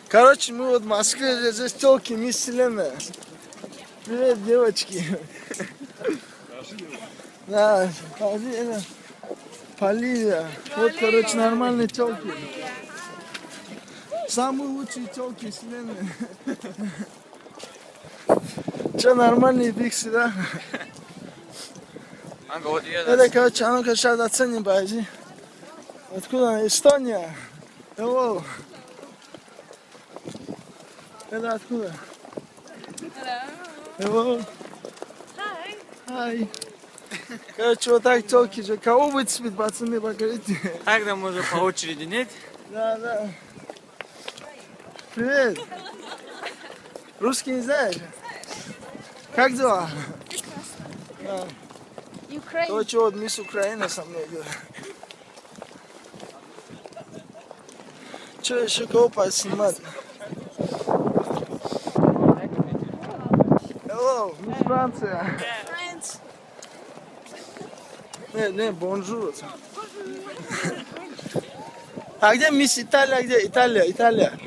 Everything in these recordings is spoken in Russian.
Короче, мы вот в Москве, здесь телки, мисс Вселенная. Привет, девочки. Да, Поливия. Вот, короче, нормальные телки. Самые лучшие телки Вселенной. Че, нормальные биксы, да? Это, короче, а ну-ка сейчас оценим, подожди. Откуда? Эстония. Hello. Это откуда? Hello. Hi. Короче, вот так телки же. Кого выцепить, пацаны, покажите. Тогда можно по очереди, нет? Да, да. Привет. Русский не знаешь? Как дела? Да. Короче, вот мисс Украина со мной идет. Че еще кого поснимать? Hello, мисс Франция. Не, бонжур. А где мисс Италия? Где? Италия.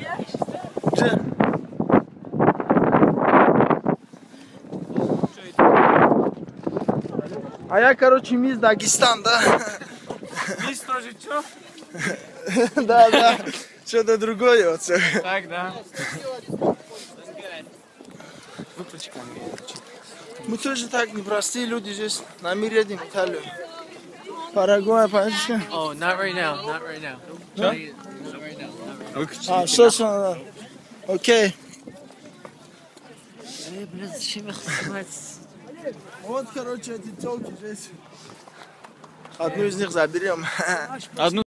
Где? А я, короче, мисс Дагестан, да? Мисс тоже что? Да. Что-то другое вот. Так, да. Выключи камеру. Мы тоже так непростые люди здесь. На мир едем в Италию. Парагвай, понимаешь? Oh, not right now. Not right now. Да? Not right now. Выключи. А, что? Окей. Блин, зачем их снимать? Вот, короче, эти телки здесь. Одну из них заберем. Одну